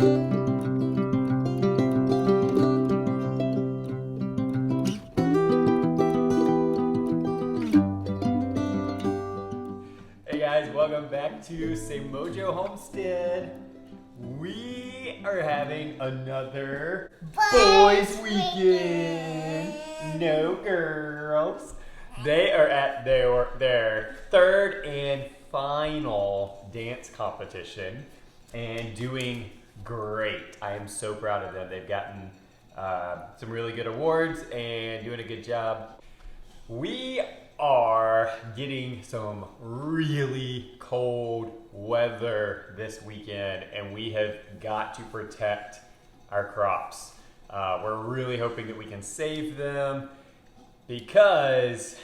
Hey guys, welcome back to Mojo Homestead. We are having another boys weekend. No girls. They are at their third and final dance competition and doing great. I am so proud of them. They've gotten some really good awards and doing a good job. We are getting some really cold weather this weekend, and we have got to protect our crops. We're really hoping that we can save them because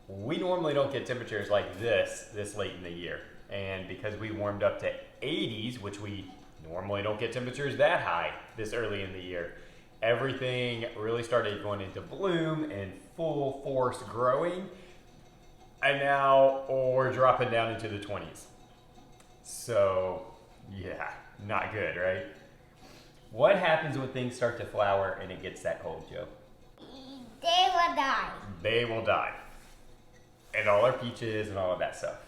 we normally don't get temperatures like this late in the year. And because we warmed up to 80s, which we normally don't get temperatures that high this early in the year, everything really started going into bloom and full force growing. And now we're dropping down into the 20s. So, yeah, not good, right? What happens when things start to flower and it gets that cold, Joe? They will die. They will die. And all our peaches and all of that stuff.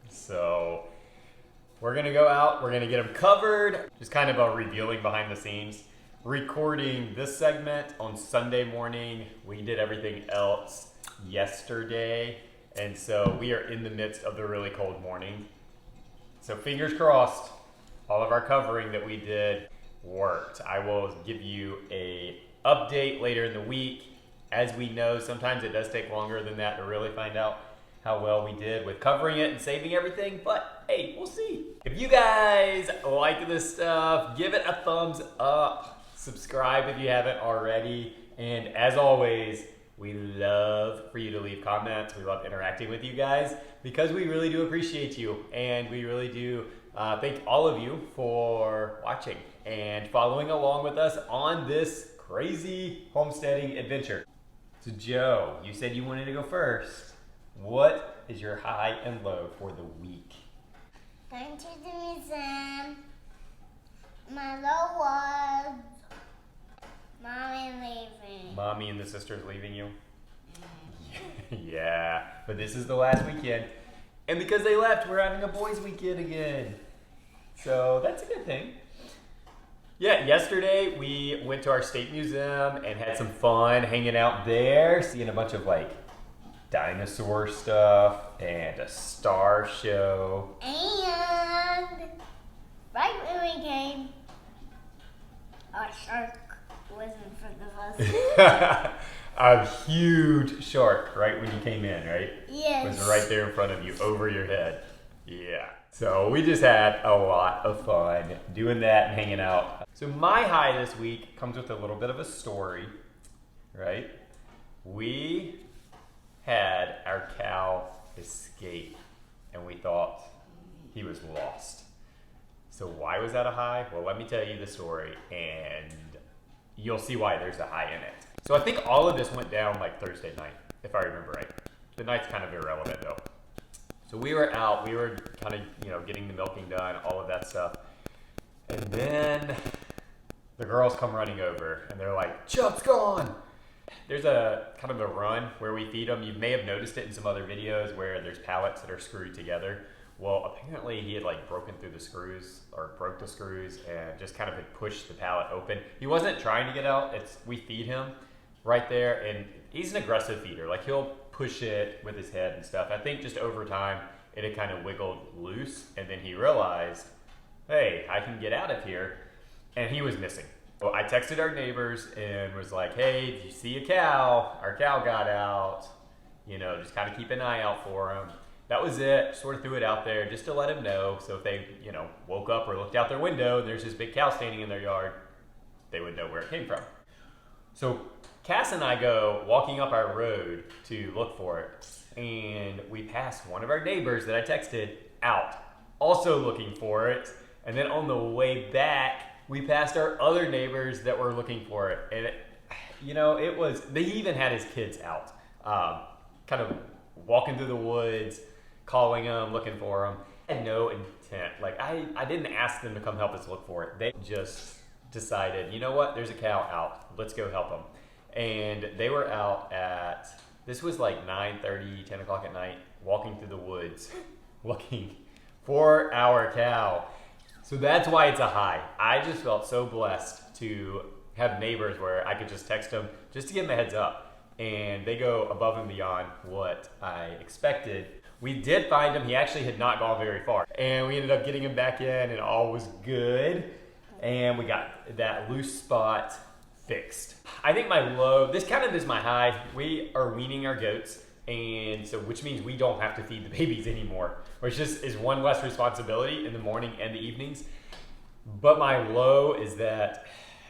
So, we're going to go out. We're going to get them covered. Just kind of a revealing behind the scenes. Recording this segment on Sunday morning. We did everything else yesterday. And so we are in the midst of the really cold morning. So fingers crossed, all of our covering that we did worked. I will give you an update later in the week. As we know, sometimes it does take longer than that to really find out how well we did with covering it and saving everything. But hey, we'll see. If you guys like this stuff, give it a thumbs up. Subscribe if you haven't already. And as always, we love for you to leave comments. We love interacting with you guys because we really do appreciate you. And we really do thank all of you for watching and following along with us on this crazy homesteading adventure. So Joe, you said you wanted to go first. What is your high and low for the week? Going to the museum. My low was Mommy leaving. Mommy and the sisters leaving you? Yeah, but this is the last weekend. And because they left, we're having a boys' weekend again. So that's a good thing. Yeah, yesterday we went to our state museum and had some fun hanging out there, seeing a bunch of like dinosaur stuff and a star show. And right when we came, a shark was in front of us. A huge shark right when you came in, right? Yes. Was right there in front of you, over your head. Yeah. So we just had a lot of fun doing that and hanging out. So my high this week comes with a little bit of a story, right? We had our cow escape and we thought he was lost. So why was that a high? Well, let me tell you the story and you'll see why there's a high in it. So I think all of this went down like Thursday night, if I remember right. The night's kind of irrelevant though. So we were out, we were kind of, getting the milking done, all of that stuff. And then the girls come running over and they're like, Chub's gone. There's a kind of a run where we feed them. You may have noticed it in some other videos where there's pallets that are screwed together. Well, apparently he had like broken through the screws or broke the screws and just kind of had pushed the pallet open. He wasn't trying to get out. We feed him right there and he's an aggressive feeder. Like he'll push it with his head and stuff. I think just over time it had kind of wiggled loose and then he realized, hey, I can get out of here. And he was missing. So I texted our neighbors and was like, hey, if you see a cow, our cow got out, just kind of keep an eye out for him. That was it. Sort of threw it out there just to let them know. So if they, woke up or looked out their window and there's this big cow standing in their yard, they would know where it came from. So Cass and I go walking up our road to look for it. And we passed one of our neighbors that I texted out, also looking for it. And then on the way back, we passed our other neighbors that were looking for it. And, they even had his kids out, kind of walking through the woods, calling them, looking for them. I had no intent. Like I didn't ask them to come help us look for it. They just decided, you know what, there's a cow out. Let's go help them. And they were out at, this was like 9:30, 10 o'clock at night, walking through the woods, looking for our cow. So that's why it's a high. I just felt so blessed to have neighbors where I could just text them just to give them a heads up. And they go above and beyond what I expected. We did find him. He actually had not gone very far. And we ended up getting him back in and all was good. And we got that loose spot fixed. I think my low, this kind of is my high. We are weaning our goats, and so which means we don't have to feed the babies anymore, which just is one less responsibility in the morning and the evenings. But my low is that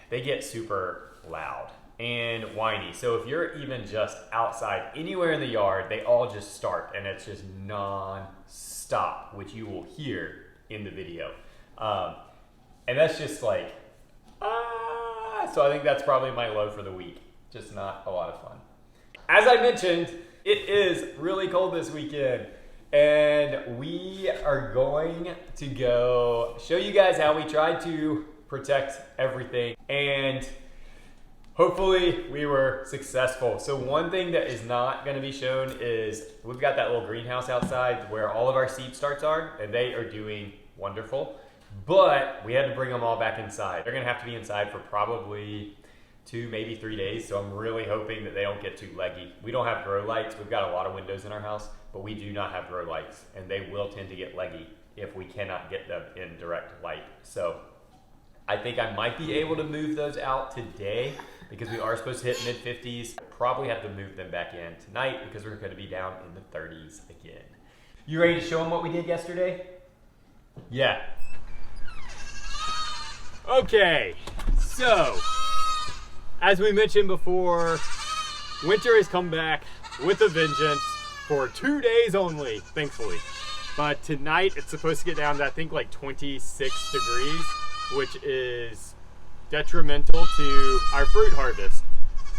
they get super loud and whiny. So if you're even just outside anywhere in the yard, they all just start, and it's just non-stop, which you will hear in the video. And that's just like, so I think that's probably my low for the week. Just not a lot of fun. As I mentioned, it is really cold this weekend, and we are going to go show you guys how we tried to protect everything, and hopefully we were successful. So one thing that is not going to be shown is we've got that little greenhouse outside where all of our seed starts are, and they are doing wonderful. But we had to bring them all back inside. They're going to have to be inside for probably 2, maybe 3 days. So I'm really hoping that they don't get too leggy. We don't have grow lights. We've got a lot of windows in our house, but we do not have grow lights. And they will tend to get leggy if we cannot get them in direct light. So I think I might be able to move those out today because we are supposed to hit mid-50s. Probably have to move them back in tonight because we're going to be down in the 30s again. You ready to show them what we did yesterday? Yeah. Okay, so as we mentioned before, winter has come back with a vengeance for 2 days only, thankfully. But tonight it's supposed to get down to, I think, like 26 degrees, which is detrimental to our fruit harvest.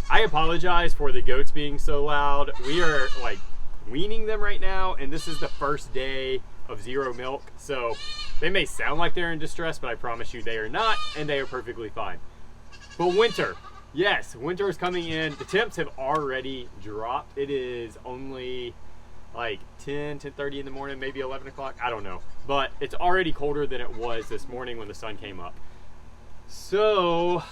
I apologize for the goats being so loud. We are like weaning them right now, and this is the first day of zero milk, so they may sound like they're in distress, but I promise you they are not, and they are perfectly fine. But winter, yes, winter is coming in. The temps have already dropped. It is only like 10:30 in the morning, maybe 11 o'clock, I don't know. But it's already colder than it was this morning when the sun came up. So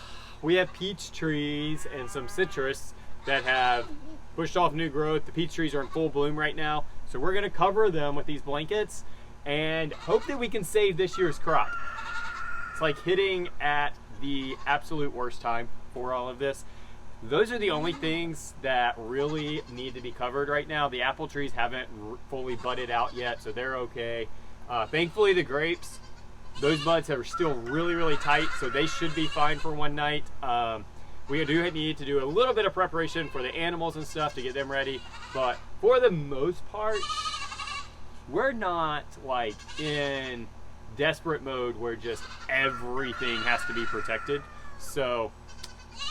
we have peach trees and some citrus that have pushed off new growth. The peach trees are in full bloom right now. So we're gonna cover them with these blankets and hope that we can save this year's crop. It's like hitting at the absolute worst time for all of this. Those are the only things that really need to be covered right now. The apple trees haven't fully budded out yet, so they're okay. Thankfully the grapes, those buds are still really, really tight, so they should be fine for one night. We do need to do a little bit of preparation for the animals and stuff to get them ready, but for the most part, we're not like in desperate mode where just everything has to be protected. So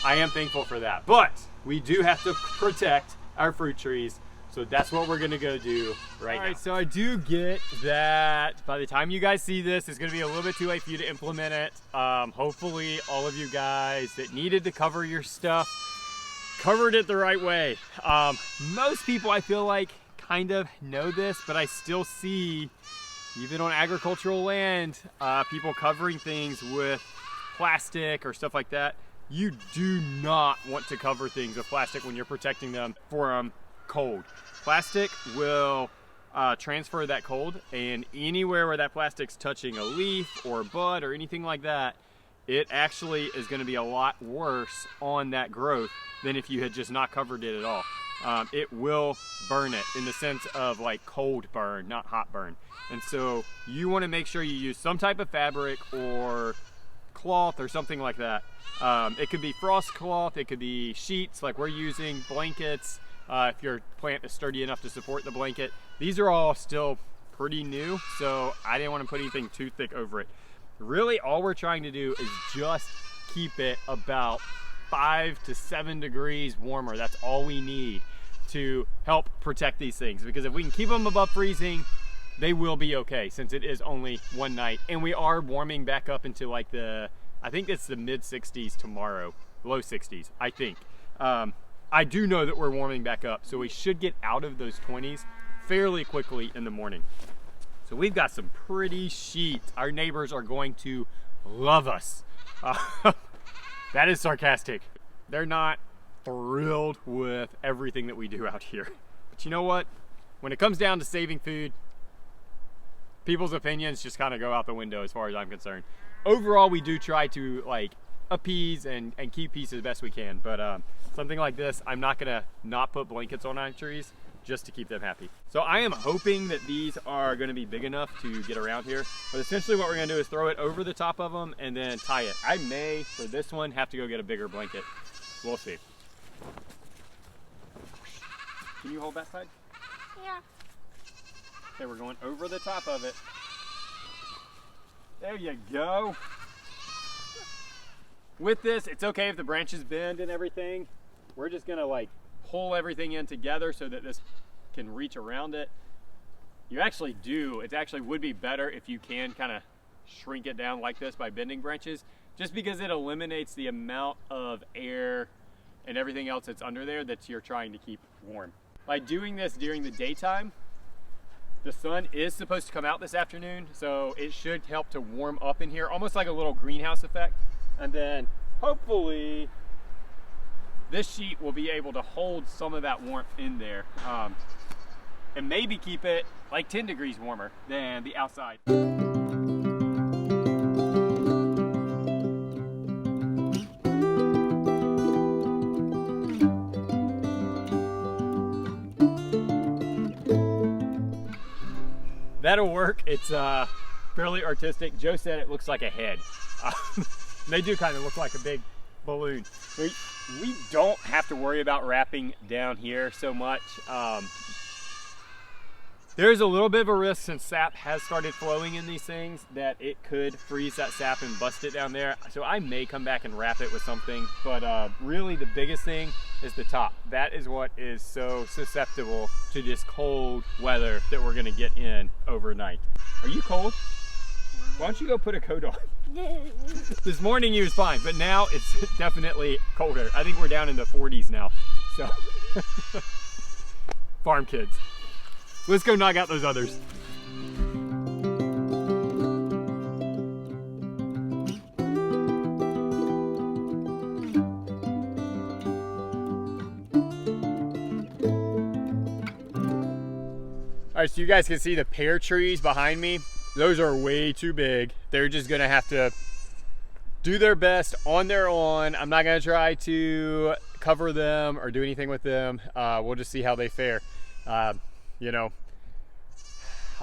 I am thankful for that, but we do have to protect our fruit trees. So that's what we're gonna go do right now. All right, so I do get that by the time you guys see this, it's gonna be a little bit too late for you to implement it. Hopefully all of you guys that needed to cover your stuff covered it the right way. Most people, I feel like, kind of know this, but I still see, even on agricultural land, people covering things with plastic or stuff like that. You do not want to cover things with plastic when you're protecting them from cold. Plastic will transfer that cold, and anywhere where that plastic's touching a leaf or a bud or anything like that, it actually is going to be a lot worse on that growth than if you had just not covered it at all. It will burn it in the sense of like cold burn, not hot burn. And so you want to make sure you use some type of fabric or cloth or something like that. It could be frost cloth, it could be sheets like we're using, blankets, if your plant is sturdy enough to support the blanket. These are all still pretty new, so I didn't want to put anything too thick over it. Really, all we're trying to do is just keep it about 5 to 7 degrees warmer. That's all we need to help protect these things, because if we can keep them above freezing, they will be okay since it is only one night. And we are warming back up into like I think it's the mid 60s tomorrow, low 60s, I think. I do know that we're warming back up, so we should get out of those 20s fairly quickly in the morning. So we've got some pretty sheets. Our neighbors are going to love us. That is sarcastic. They're not thrilled with everything that we do out here. But you know what? When it comes down to saving food, people's opinions just kind of go out the window as far as I'm concerned. Overall, we do try to like appease and keep peace as best we can. But something like this, I'm not gonna not put blankets on our trees just to keep them happy. So I am hoping that these are gonna be big enough to get around here. But essentially what we're gonna do is throw it over the top of them and then tie it. I may, for this one, have to go get a bigger blanket. We'll see. Can you hold that side? Yeah. Okay, we're going over the top of it. There you go. With this, it's okay if the branches bend and everything. We're just gonna like pull everything in together so that this can reach around it. You actually do, it actually would be better if you can kind of shrink it down like this by bending branches, just because it eliminates the amount of air and everything else that's under there that you're trying to keep warm. By doing this during the daytime, the sun is supposed to come out this afternoon, so it should help to warm up in here, almost like a little greenhouse effect. And then hopefully this sheet will be able to hold some of that warmth in there and maybe keep it like 10 degrees warmer than the outside. That'll work. It's fairly artistic. Joe said it looks like a head. They do kind of look like a big balloon. We don't have to worry about wrapping down here so much. There's a little bit of a risk, since sap has started flowing in these things, that it could freeze that sap and bust it down there. So I may come back and wrap it with something, but really the biggest thing is the top. That is what is so susceptible to this cold weather that we're gonna get in overnight. Are you cold? Why don't you go put a coat on? This morning he was fine, but now it's definitely colder. I think we're down in the 40s now. So, farm kids. Let's go knock out those others. All right, so you guys can see the pear trees behind me. Those are way too big. They're just gonna have to do their best on their own. I'm not gonna try to cover them or do anything with them. We'll just see how they fare. You know,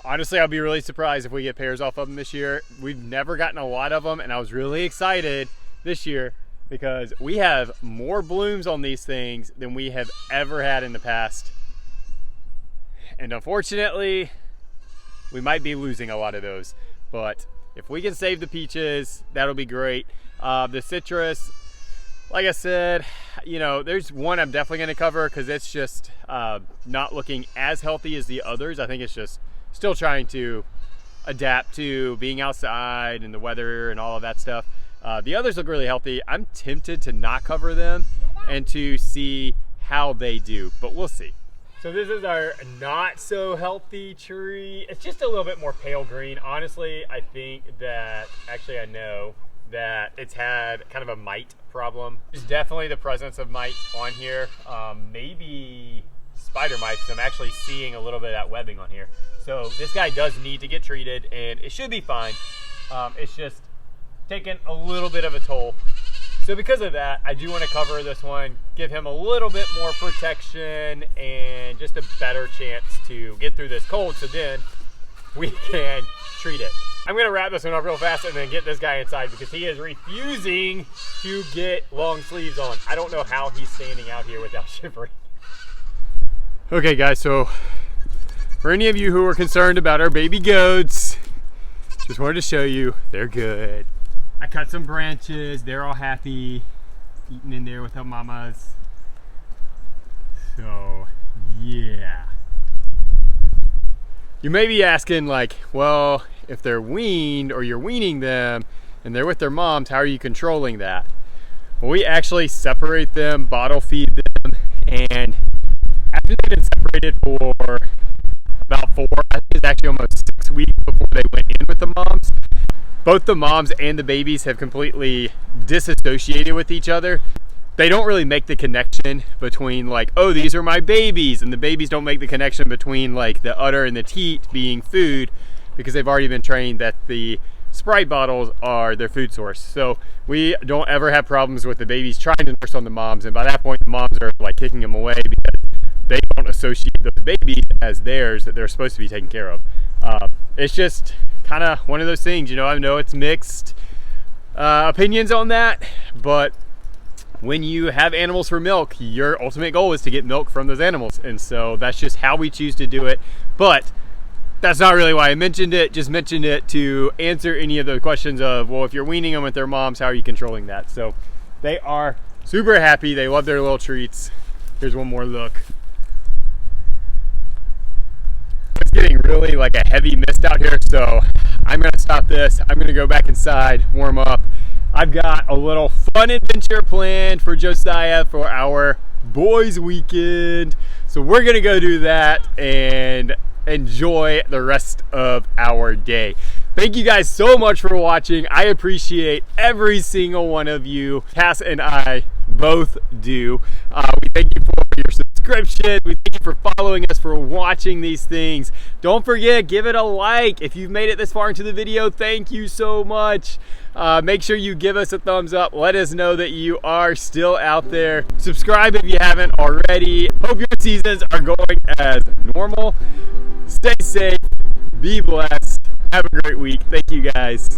honestly, I'll be really surprised if we get pears off of them this year. We've never gotten a lot of them, and I was really excited this year because we have more blooms on these things than we have ever had in the past. And unfortunately, we might be losing a lot of those, but if we can save the peaches, that'll be great. The citrus, like I said, you know, there's one I'm definitely gonna cover because it's just not looking as healthy as the others. I think it's just still trying to adapt to being outside and the weather and all of that stuff. The others look really healthy. I'm tempted to not cover them and to see how they do, but we'll see. So this is our not so healthy tree. It's just a little bit more pale green. Honestly, I think that, actually I know that it's had kind of a mite problem. There's definitely the presence of mite on here. Maybe spider mites. I'm actually seeing a little bit of that webbing on here. So this guy does need to get treated and it should be fine. It's just taken a little bit of a toll. So because of that, I do want to cover this one, give him a little bit more protection and just a better chance to get through this cold, so then we can treat it. I'm going to wrap this one up real fast and then get this guy inside because he is refusing to get long sleeves on. I don't know how he's standing out here without shivering. Okay guys, so for any of you who are concerned about our baby goats, just wanted to show you they're good. I cut some branches, they're all happy, eating in there with their mamas. So, yeah. You may be asking like, well, if they're weaned or you're weaning them and they're with their moms, how are you controlling that? Well, we actually separate them, bottle feed them, and after they've been separated for about 4, I think it's actually almost 6 weeks before they went in with the moms, both the moms and the babies have completely disassociated with each other. They don't really make the connection between like, oh, these are my babies, and the babies don't make the connection between like the udder and the teat being food, because they've already been trained that the Sprite bottles are their food source. So we don't ever have problems with the babies trying to nurse on the moms, and by that point the moms are like kicking them away because they don't associate those babies as theirs that they're supposed to be taken care of. It's just kind of one of those things, you know. I know it's mixed opinions on that, but when you have animals for milk, your ultimate goal is to get milk from those animals, and so that's just how we choose to do it. But that's not really why I mentioned it. Just mentioned it to answer any of the questions of, well, if you're weaning them with their moms, how are you controlling that? So they are super happy. They love their little treats. Here's one more look. It's getting really like a heavy mist out here, so I'm gonna stop this. I'm gonna go back inside, warm up. I've got a little fun adventure planned for Josiah for our boys weekend. So we're gonna go do that and enjoy the rest of our day. Thank you guys so much for watching. I appreciate every single one of you. Cass and I both do. We thank you for your subscription. We thank you for following us, for watching these things. Don't forget, give it a like. If you've made it this far into the video, thank you so much. Make sure you give us a thumbs up. Let us know that you are still out there. Subscribe if you haven't already. Hope your seasons are going as normal. Stay safe. Be blessed. Have a great week. Thank you guys.